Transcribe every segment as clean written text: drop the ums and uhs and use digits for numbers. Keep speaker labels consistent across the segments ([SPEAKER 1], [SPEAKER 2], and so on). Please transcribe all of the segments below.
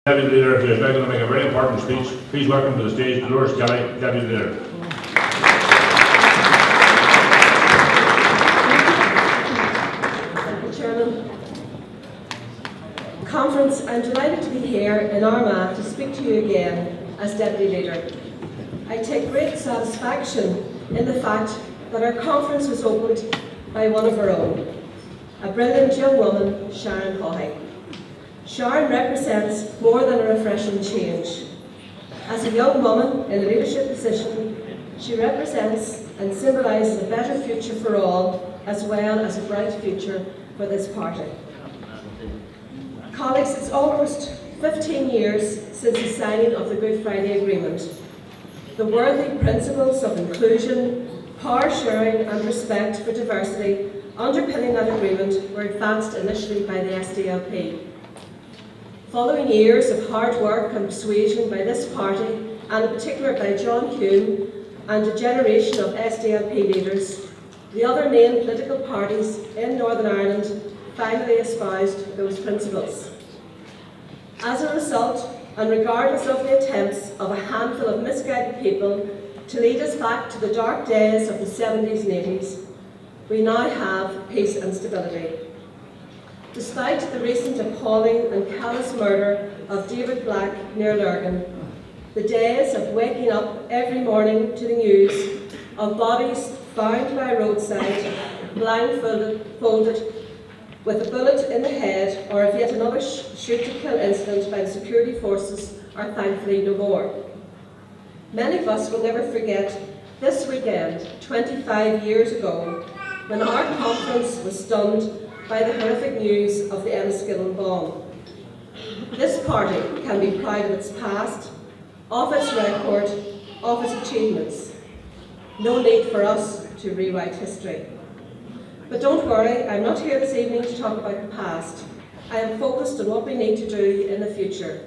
[SPEAKER 1] Deputy Leader, who is now going to make a very important speech. Please welcome to the stage Dolores, Deputy Leader.
[SPEAKER 2] Thank you, Chairman. Conference, I'm delighted to be here in Armagh to speak to you again as Deputy Leader. I take great satisfaction in the fact that our conference was opened by one of our own, a brilliant young woman, Sharon Haughey. Sharon represents more than a refreshing change. As a young woman in a leadership position, she represents and symbolises a better future for all, as well as a bright future for this party. Colleagues, it's almost 15 years since the signing of the Good Friday Agreement. The worthy principles of inclusion, power sharing and respect for diversity underpinning that agreement were advanced initially by the SDLP. Following years of hard work and persuasion by this party, and in particular by John Hume and a generation of SDLP leaders, the other main political parties in Northern Ireland finally espoused those principles. As a result, and regardless of the attempts of a handful of misguided people to lead us back to the dark days of the 70s and 80s, we now have peace and stability. Despite the recent appalling and callous murder of David Black near Lurgan, the days of waking up every morning to the news of bodies found by a roadside, blindfolded, with a bullet in the head, or of yet another shoot-to-kill incident by the security forces are thankfully no more. Many of us will never forget this weekend, 25 years ago, when our conference was stunned by the horrific news of the Enniskillen bomb. This party can be proud of its past, of its record, of its achievements. No need for us to rewrite history. But don't worry, I'm not here this evening to talk about the past. I am focused on what we need to do in the future.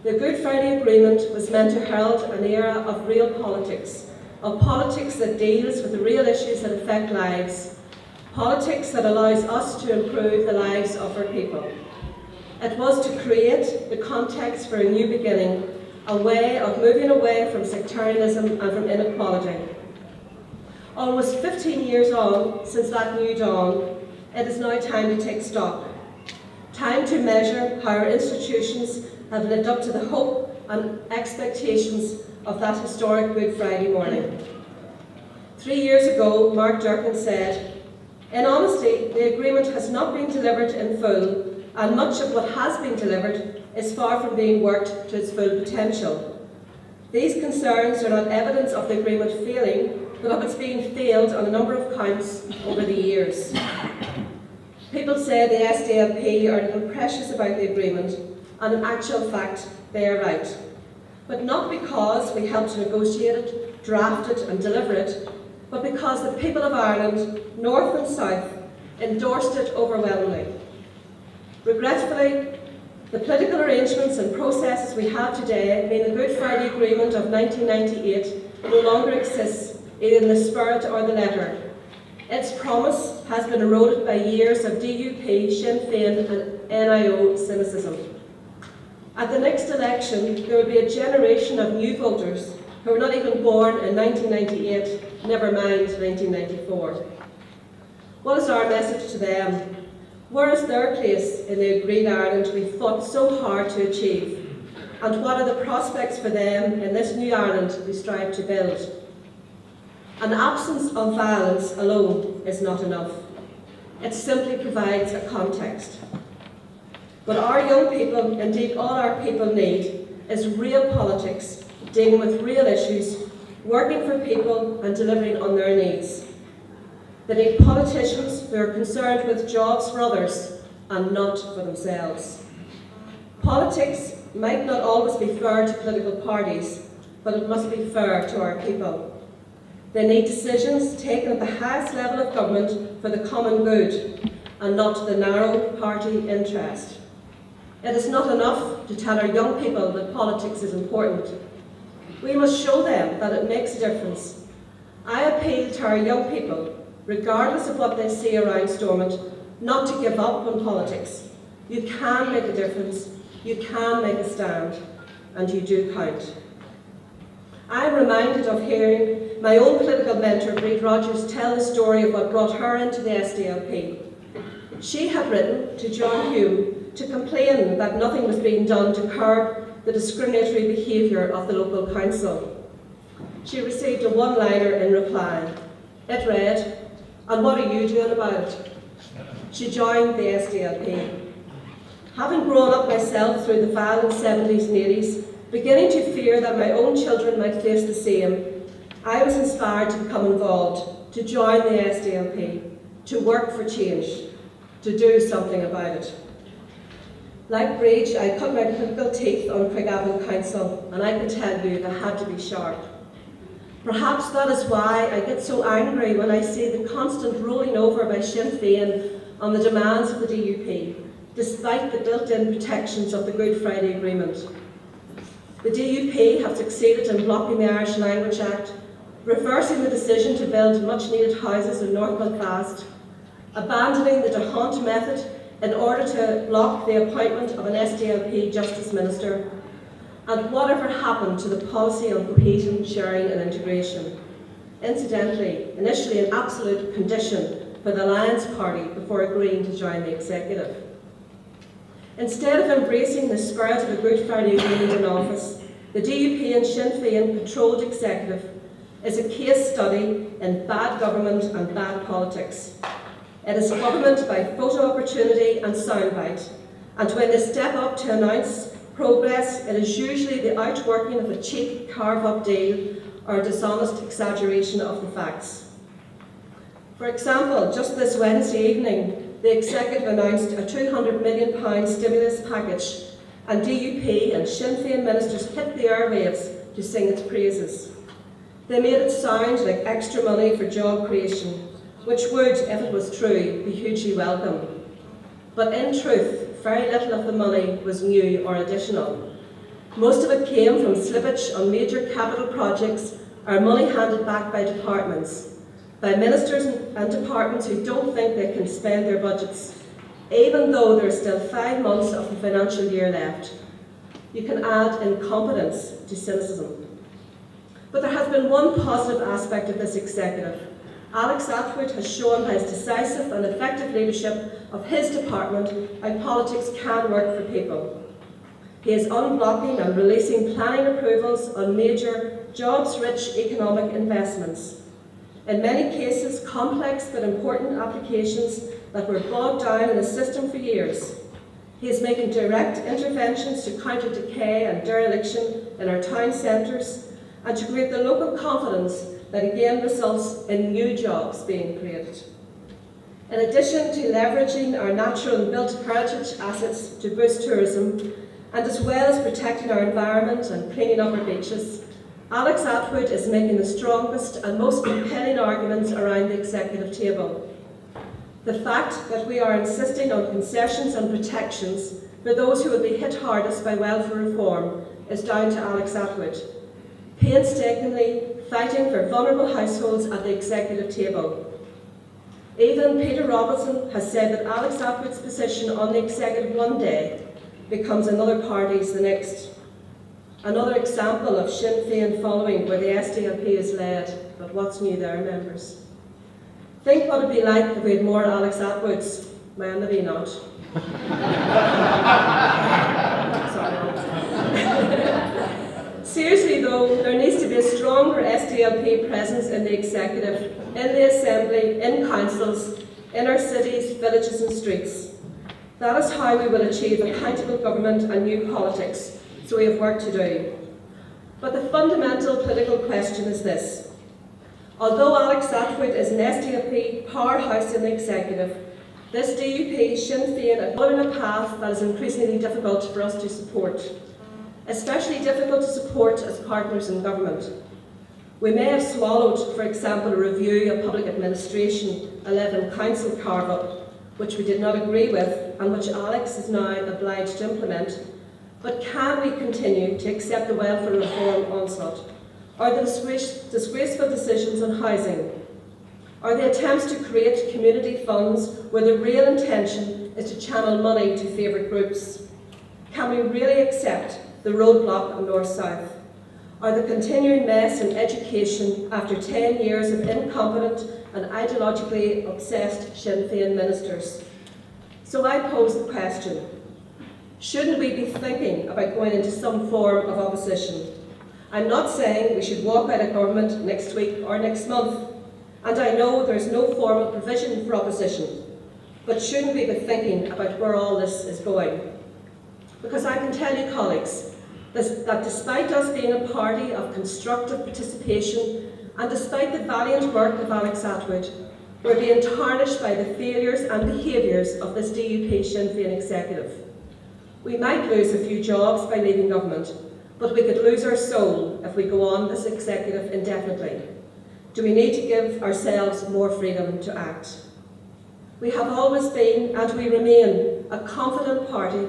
[SPEAKER 2] The Good Friday Agreement was meant to herald an era of real politics, of politics that deals with the real issues that affect lives, politics that allows us to improve the lives of our people. It was to create the context for a new beginning, a way of moving away from sectarianism and from inequality. Almost 15 years on since that new dawn, it is now time to take stock. Time to measure how our institutions have lived up to the hope and expectations of that historic Good Friday morning. 3 years ago, Mark Durkan said, "In honesty, the agreement has not been delivered in full, and much of what has been delivered is far from being worked to its full potential. These concerns are not evidence of the agreement failing, but of its being failed on a number of counts over the years." People say the SDLP are a little precious about the agreement, and in actual fact, they are right. But not because we helped to negotiate it, draft it and deliver it, but because the people of Ireland, north and south, endorsed it overwhelmingly. Regretfully, the political arrangements and processes we have today mean the Good Friday Agreement of 1998 no longer exists, either in the spirit or the letter. Its promise has been eroded by years of DUP, Sinn Féin and NIO cynicism. At the next election, there will be a generation of new voters who were not even born in 1998, never mind 1994. What is our message to them? Where is their place in the agreed Ireland we fought so hard to achieve? And what are the prospects for them in this new Ireland we strive to build? An absence of violence alone is not enough. It simply provides a context. What our young people, indeed all our people, need is real politics, dealing with real issues, working for people and delivering on their needs. They need politicians who are concerned with jobs for others and not for themselves. Politics might not always be fair to political parties, but it must be fair to our people. They need decisions taken at the highest level of government for the common good and not the narrow party interest. It is not enough to tell our young people that politics is important. We must show them that it makes a difference. I appeal to our young people, regardless of what they see around Stormont, not to give up on politics. You can make a difference. You can make a stand, and you do count. I am reminded of hearing my own political mentor, Bríd Rogers, tell the story of what brought her into the SDLP. She had written to John Hume to complain that nothing was being done to curb the discriminatory behaviour of the local council. She received a one-liner in reply. It read, "And what are you doing about it?" She joined the SDLP. Having grown up myself through the violent 70s and 80s, beginning to fear that my own children might face the same, I was inspired to become involved, to join the SDLP, to work for change, to do something about it. Like Bríd, I cut my political teeth on Craigavon Council, and I can tell you they had to be sharp. Perhaps that is why I get so angry when I see the constant rolling over by Sinn Féin on the demands of the DUP, despite the built-in protections of the Good Friday Agreement. The DUP have succeeded in blocking the Irish Language Act, reversing the decision to build much-needed houses in North Belfast, abandoning the D'Hunt method in order to block the appointment of an SDLP Justice Minister, and whatever happened to the policy on cohesion, sharing and integration. Incidentally, initially an absolute condition for the Alliance Party before agreeing to join the executive. Instead of embracing the spirit of the Good Friday Agreement in office, the DUP and Sinn Féin controlled executive is a case study in bad government and bad politics. It is government by photo opportunity and soundbite, and when they step up to announce progress, it is usually the outworking of a cheap carve-up deal or a dishonest exaggeration of the facts. For example, just this Wednesday evening, the executive announced a £200 million stimulus package, and DUP and Sinn Féin ministers hit the airwaves to sing its praises. They made it sound like extra money for job creation, which would, if it was true, be hugely welcome. But in truth, very little of the money was new or additional. Most of it came from slippage on major capital projects or money handed back by departments, by ministers and departments who don't think they can spend their budgets, even though there are still 5 months of the financial year left. You can add incompetence to cynicism. But there has been one positive aspect of this executive. Alex Attwood has shown by his decisive and effective leadership of his department how politics can work for people. He is unblocking and releasing planning approvals on major, jobs-rich economic investments. In many cases, complex but important applications that were bogged down in the system for years. He is making direct interventions to counter decay and dereliction in our town centres and to create the local confidence that again results in new jobs being created. In addition to leveraging our natural and built heritage assets to boost tourism, and as well as protecting our environment and cleaning up our beaches, Alex Attwood is making the strongest and most compelling arguments around the executive table. The fact that we are insisting on concessions and protections for those who will be hit hardest by welfare reform is down to Alex Attwood, painstakingly fighting for vulnerable households at the executive table. Even Peter Robinson has said that Alex Attwood's position on the executive one day becomes another party's the next. Another example of Sinn Féin following where the SDLP is led, but what's new there, members? Think what it'd be like if we had more Alex Attwoods. Well, maybe not. Sorry. Seriously though, there needs to be a stronger SDLP presence in the executive, in the assembly, in councils, in our cities, villages and streets. That is how we will achieve accountable government and new politics. So we have work to do. But the fundamental political question is this. Although Alex Attwood is an SDLP powerhouse in the executive, this DUP Sinn Féin are following a path that is increasingly difficult for us to support, especially difficult to support as partners in government. We may have swallowed, for example, a review of public administration 11 council carve-up, which we did not agree with and which Alex is now obliged to implement. But can we continue to accept the welfare reform onslaught, or the disgraceful decisions on housing, or the attempts to create community funds where the real intention is to channel money to favourite groups? Can we really accept the roadblock on North-South, or the continuing mess in education after 10 years of incompetent and ideologically obsessed Sinn Féin ministers? So I pose the question, shouldn't we be thinking about going into some form of opposition? I'm not saying we should walk out of government next week or next month, and I know there's no formal provision for opposition, but shouldn't we be thinking about where all this is going? Because I can tell you, colleagues, that despite us being a party of constructive participation, and despite the valiant work of Alex Atwood, we're being tarnished by the failures and behaviours of this DUP Sinn Féin executive. We might lose a few jobs by leaving government, but we could lose our soul if we go on this executive indefinitely. Do we need to give ourselves more freedom to act? We have always been, and we remain, a confident party,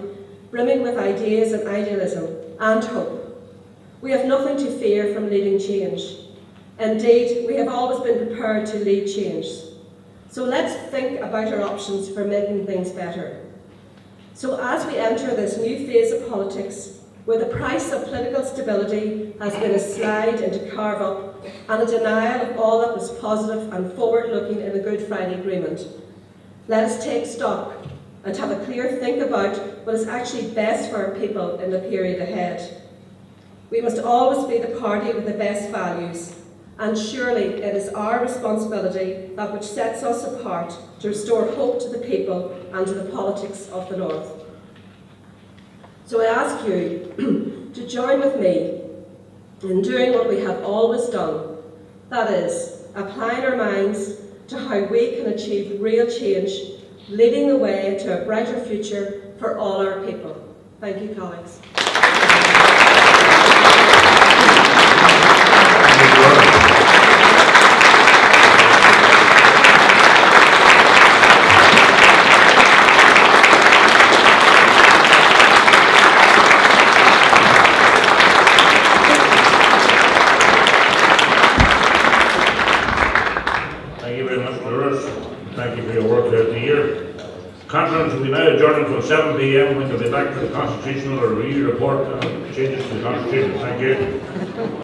[SPEAKER 2] brimming with ideas and idealism and hope. We have nothing to fear from leading change. Indeed, we have always been prepared to lead change. So let's think about our options for making things better. So as we enter this new phase of politics, where the price of political stability has been a slide into carve-up and a denial of all that was positive and forward-looking in the Good Friday Agreement, let us take stock and have a clear think about what is actually best for our people in the period ahead. We must always be the party with the best values, and surely it is our responsibility, that which sets us apart, to restore hope to the people and to the politics of the North. So I ask you to join with me in doing what we have always done, that is, applying our minds to how we can achieve real change, leading the way to a brighter future for all our people. Thank you, colleagues.
[SPEAKER 1] Thank you very much, Dolores. Thank you for your work throughout the year. Conference will be now adjourned until 7 p.m. when they'll be back for the constitutional review report on changes to the constitution. Thank you.